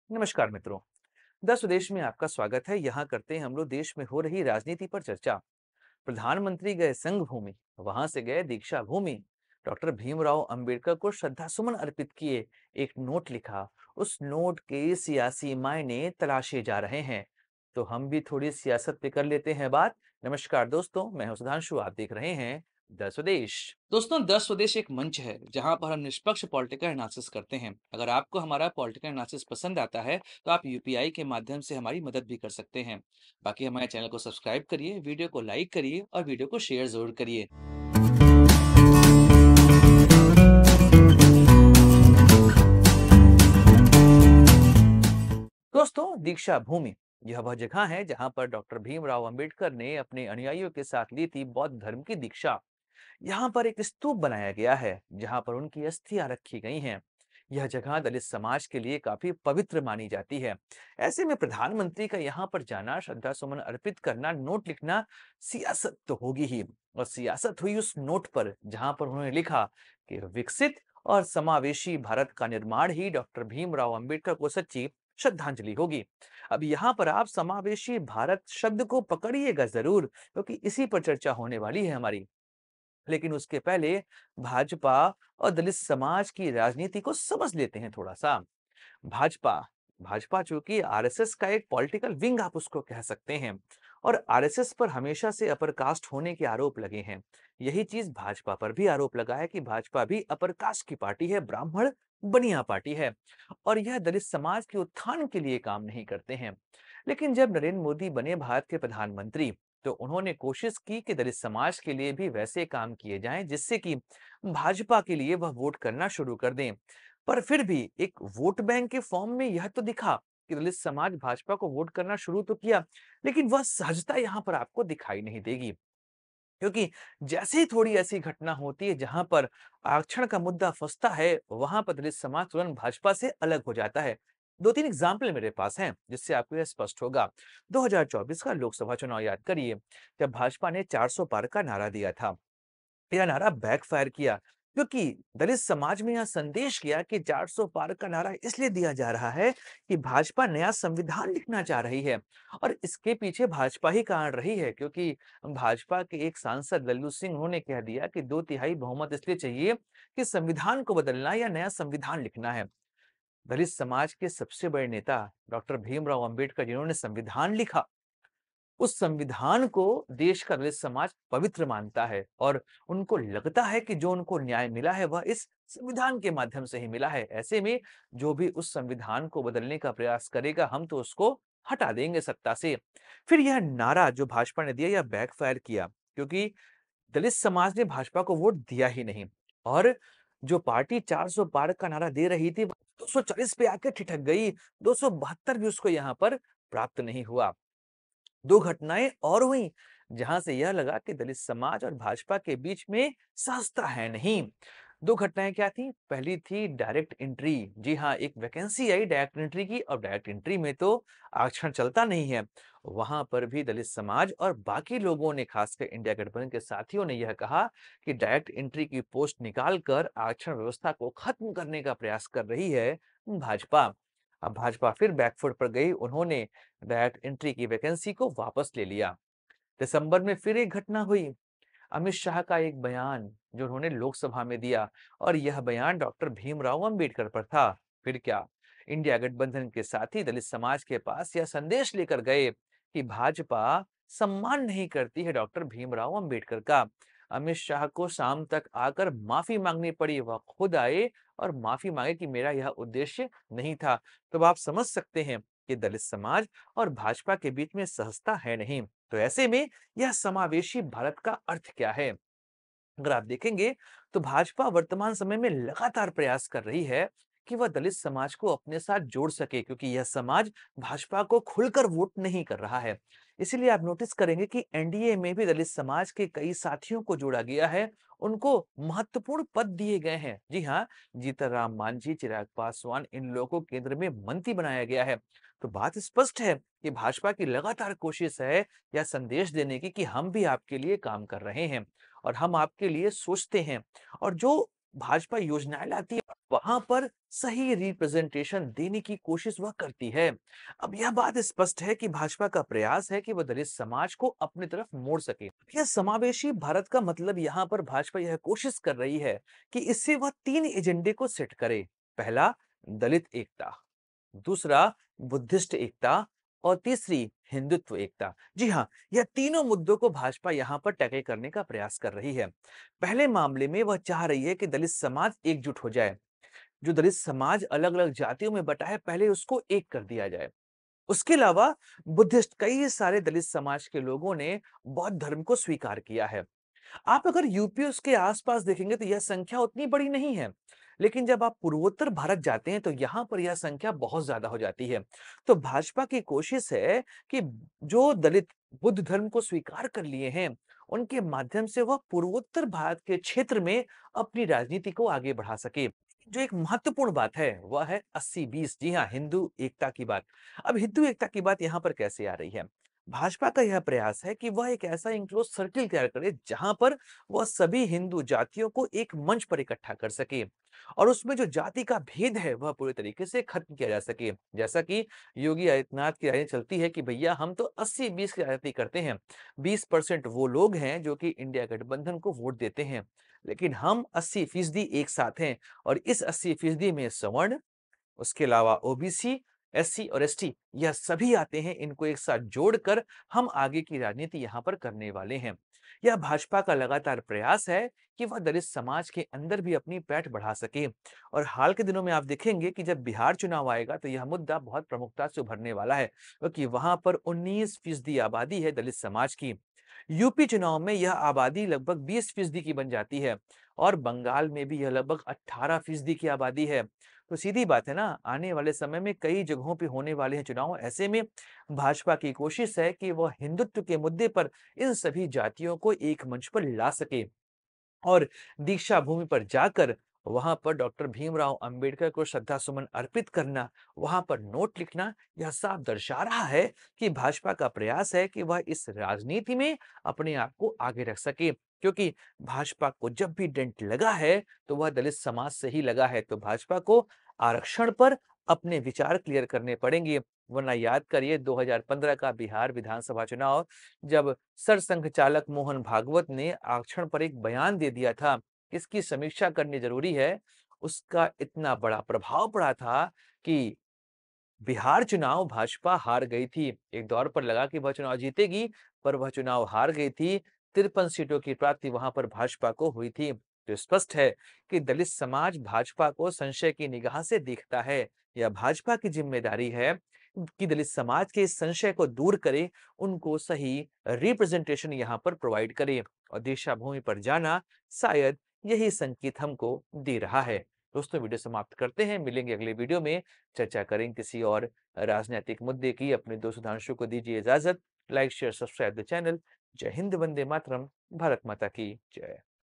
नमस्कार मित्रों। द स्वदेश में आपका स्वागत है। यहाँ करते हैं हम लोग देश में हो रही राजनीति पर चर्चा। प्रधानमंत्री गए संघ भूमि, वहां से गए दीक्षा भूमि। डॉक्टर भीमराव अंबेडकर को श्रद्धा सुमन अर्पित किए, एक नोट लिखा। उस नोट के सियासी मायने तलाशे जा रहे हैं। तो हम भी थोड़ी सियासत पे कर लेते हैं बात। नमस्कार दोस्तों, मैं हूं सुधांशु, आप देख रहे हैं द स्वदेश। दोस्तों, द स्वदेश एक मंच है जहां पर हम निष्पक्ष पॉलिटिकल एनालिसिस करते हैं। अगर आपको हमारा पॉलिटिकल एनालिसिस पसंद आता है तो आप यूपीआई के माध्यम से हमारी मदद भी कर सकते हैं। बाकी हमारे चैनल को सब्सक्राइब करिए, वीडियो को लाइक करिए और वीडियो को शेयर जरूर करिए। दोस्तों, दीक्षा भूमि यह वह जगह है जहां पर डॉक्टर भीमराव अंबेडकर ने अपने अनुयायियों के साथ ली थी बौद्ध धर्म की दीक्षा। यहाँ पर एक स्तूप बनाया गया है जहां पर उनकी अस्थियां रखी गई हैं। यह जगह दलित समाज के लिए काफी पवित्र मानी जाती है। ऐसे में प्रधानमंत्री का यहाँ पर जाना, श्रद्धा सुमन अर्पित करना, नोट लिखना, सियासत तो होगी ही। और सियासत हुई उस नोट पर जहां पर उन्होंने लिखा कि विकसित और समावेशी भारत का निर्माण ही डॉक्टर भीमराव अंबेडकर को सच्ची श्रद्धांजलि होगी। अब यहाँ पर आप समावेशी भारत शब्द को पकड़िएगा जरूर, क्योंकि इसी पर चर्चा होने वाली है हमारी। लेकिन उसके पहले भाजपा और दलित समाज की राजनीति को समझ लेते हैं थोड़ा सा। भाजपा भाजपा चूंकि आरएसएस का एक पॉलिटिकल विंग आप उसको कह सकते हैं, और आरएसएस पर हमेशा से अपर कास्ट होने के आरोप लगे हैं। यही चीज भाजपा पर भी आरोप लगा है कि भाजपा भी अपर कास्ट की पार्टी है, ब्राह्मण बनिया पार्टी है, और यह दलित समाज के उत्थान के लिए काम नहीं करते हैं। लेकिन जब नरेंद्र मोदी बने भारत के प्रधानमंत्री, तो उन्होंने कोशिश की कि दलित समाज के लिए भी वैसे काम किए जाएं जिससे कि भाजपा के लिए वह वोट करना शुरू कर दें। पर फिर भी एक वोट बैंक के फॉर्म में यह तो दिखा कि दलित समाज भाजपा को वोट करना शुरू तो किया, लेकिन वह सहजता यहाँ पर आपको दिखाई नहीं देगी। क्योंकि जैसे ही थोड़ी ऐसी घटना होती है जहां पर आरक्षण का मुद्दा फंसता है, वहां पर दलित समाज तुरंत भाजपा से अलग हो जाता है। दो तीन एग्जाम्पल मेरे पास हैं जिससे आपको यह स्पष्ट होगा। 2024 का लोकसभा चुनाव याद करिए, जब भाजपा ने 400 पार का नारा दिया था। यह नारा बैकफायर किया, क्योंकि दलित समाज में यह संदेश गया कि 400 पार का नारा इसलिए दिया जा रहा है कि भाजपा नया संविधान लिखना चाह रही है। और इसके पीछे भाजपा ही कारण रही है, क्योंकि भाजपा के एक सांसद लल्लू सिंह, उन्होंने कह दिया कि 2/3 बहुमत इसलिए चाहिए कि संविधान को बदलना या नया संविधान लिखना है। दलित समाज के सबसे बड़े नेता डॉक्टर भीमराव अंबेडकर, जिन्होंने संविधान लिखा, उस संविधान को देश का दलित समाज पवित्र मानता है, और उनको लगता है कि जो उनको न्याय मिला है वह इस संविधान के माध्यम से ही मिला है। ऐसे में जो भी उस संविधान को बदलने का प्रयास करेगा, हम तो उसको हटा देंगे सत्ता से। फिर यह नारा जो भाजपा ने दिया, यह बैकफायर किया, क्योंकि दलित समाज ने भाजपा को वोट दिया ही नहीं। और जो पार्टी 400 पार का नारा दे रही थी, 240 पे आके ठिठक गई। 272 भी उसको यहाँ पर प्राप्त नहीं हुआ। दो घटनाएं और हुई जहां से यह लगा कि दलित समाज और भाजपा के बीच में सहजता है नहीं। दो घटनाएं क्या थी? पहली थी डायरेक्ट एंट्री। जी हाँ, एक वैकेंसी आई डायरेक्ट एंट्री की, और डायरेक्ट एंट्री में तो आरक्षण चलता नहीं है। वहां पर भी दलित समाज और बाकी लोगों ने, खासकर इंडिया गठबंधन के साथियों ने, यह कहा कि डायरेक्ट एंट्री की पोस्ट निकालकर आरक्षण व्यवस्था को खत्म करने का प्रयास कर रही है भाजपा। अब भाजपा फिर बैकफुट पर गई, उन्होंने डायरेक्ट एंट्री की वैकेंसी को वापस ले लिया। दिसंबर में फिर एक घटना हुई, अमित शाह का एक बयान जो उन्होंने लोकसभा में दिया, और यह बयान डॉक्टर भीमराव अंबेडकर पर था। फिर क्या, इंडिया गठबंधन के साथी दलित समाज के पास यह संदेश लेकर गए कि भाजपा सम्मान नहीं करती है डॉक्टर भीमराव अंबेडकर का। अमित शाह को शाम तक आकर माफी मांगनी पड़ी, वह खुद आए और माफी मांगे कि मेरा यह उद्देश्य नहीं था। तो अब आप समझ सकते हैं कि दलित समाज और भाजपा के बीच में सहजता है नहीं। तो ऐसे में यह समावेशी भारत का अर्थ क्या है? अगर आप देखेंगे तो भाजपा वर्तमान समय में लगातार प्रयास कर रही है कि वह दलित समाज को अपने साथ जोड़ सके, क्योंकि यह समाज भाजपा को खुलकर वोट नहीं कर रहा है। इसीलिए आप नोटिस करेंगे कि एनडीए में भी दलित समाज के कई साथियों को जोड़ा गया है, उनको महत्वपूर्ण पद दिए गए हैं। जी हाँ, जीतनराम मांझी, चिराग पासवान, इन लोगों को केंद्र में मंत्री बनाया गया है। तो बात स्पष्ट है कि भाजपा की लगातार कोशिश है यह संदेश देने की कि हम भी आपके लिए काम कर रहे हैं और हम आपके लिए सोचते हैं, और जो भाजपा योजनाएं लाती है वहां पर सही रिप्रेजेंटेशन देने की कोशिश वह करती है। अब यह बात स्पष्ट है कि भाजपा का प्रयास है कि वह दलित समाज को अपनी तरफ मोड़ सके। यह समावेशी भारत का मतलब यहाँ पर भाजपा यह कोशिश कर रही है कि इससे वह तीन एजेंडे को सेट करे। पहला, दलित एकता। दूसरा, बुद्धिस्ट एकता। और तीसरी, हिंदुत्व एकता। जी हाँ, यह तीनों मुद्दों को भाजपा यहाँ पर टैकल करने का प्रयास कर रही है। पहले मामले में वह चाह रही है कि दलित समाज एकजुट हो जाए। जो दलित समाज अलग अलग जातियों में बटा है, पहले उसको एक कर दिया जाए। उसके अलावा बुद्धिस्ट, कई सारे दलित समाज के लोगों ने बौद्ध धर्म को स्वीकार किया है। आप अगर यूपी उसके आसपास देखेंगे तो यह संख्या उतनी बड़ी नहीं है। लेकिन जब आप पूर्वोत्तर भारत जाते हैं तो यहाँ पर यह संख्या बहुत ज्यादा हो जाती है। तो भाजपा की कोशिश है कि जो दलित बुद्ध धर्म को स्वीकार कर लिए हैं, उनके माध्यम से वह पूर्वोत्तर भारत के क्षेत्र में अपनी राजनीति को आगे बढ़ा सके। जो एक महत्वपूर्ण बात है वह है 80-20। जी हाँ, हिंदू एकता की बात। अब हिंदू एकता की बात यहाँ पर कैसे आ रही है? भाजपा का यह प्रयास है कि वह एक ऐसा इंक्लोज सर्किल तैयार करे जहां पर वह सभी हिंदू जातियों को एक मंच पर इकट्ठा कर सके और उसमें जो जाति का भेद है वह पूरे तरीके से खत्म किया जा सके। जैसा कि योगी आदित्यनाथ की राय चलती है कि भैया हम तो 80-20 की राजनीति करते हैं। 20% वो लोग हैं जो कि इंडिया गठबंधन को वोट देते हैं, लेकिन हम 80% एक साथ हैं। और इस 80% में सवर्ण, उसके अलावा ओबीसी, एससी और एसटी, यह सभी आते हैं। इनको एक साथ जोड़कर हम आगे की राजनीति यहाँ पर करने वाले हैं। यह भाजपा का लगातार प्रयास है कि वह दलित समाज के अंदर भी अपनी पैठ बढ़ा सके। और हाल के दिनों में आप देखेंगे कि जब बिहार चुनाव आएगा तो यह मुद्दा बहुत प्रमुखता से उभरने वाला है, क्योंकि वहां पर 19% आबादी है दलित समाज की। यूपी चुनाव में यह आबादी लगभग 20% की बन जाती है और बंगाल में भी यह लगभग 18% की आबादी है। तो सीधी बात है ना, आने वाले समय में कई जगहों पे होने वाले हैं चुनाव। ऐसे में भाजपा की कोशिश है कि वह हिंदुत्व के मुद्दे पर इन सभी जातियों को एक मंच पर ला सके और दीक्षा भूमि पर जाकर वहां पर डॉक्टर भीमराव अंबेडकर को श्रद्धा सुमन अर्पित करना, वहां पर नोट लिखना, यह साफ दर्शा रहा है कि भाजपा का प्रयास है कि वह इस राजनीति में अपने आप को आगे रख सके। क्योंकि भाजपा को जब भी डेंट लगा है तो वह दलित समाज से ही लगा है। तो भाजपा को आरक्षण पर अपने विचार क्लियर करने पड़ेंगे, वरना याद करिए 2015 का बिहार विधानसभा चुनाव, जब सरसंघ चालक मोहन भागवत ने आरक्षण पर एक बयान दे दिया था, इसकी समीक्षा करनी जरूरी है। उसका इतना बड़ा प्रभाव पड़ा था कि बिहार चुनाव भाजपा हार गई थी। एक दौर पर लगा कि वह चुनाव जीतेगी, पर वह चुनाव हार गई थी। 53 सीटों की प्राप्ति वहां पर भाजपा को हुई थी। तो स्पष्ट है कि दलित समाज भाजपा को संशय की निगाह से देखता है। यह भाजपा की जिम्मेदारी है कि दलित समाज के इस संशय को दूर करे, उनको सही रिप्रेजेंटेशन यहाँ पर प्रोवाइड करे। और दीक्षा भूमि पर जाना शायद यही संकेत हमको दे रहा है। दोस्तों, वीडियो समाप्त करते हैं, मिलेंगे अगले वीडियो में। चर्चा करें किसी और राजनीतिक मुद्दे की। अपने दोस्त सुधांशु को दीजिए इजाजत। Like share subscribe the channel. जय हिंद, वंदे मातरम, भारत माता की जय।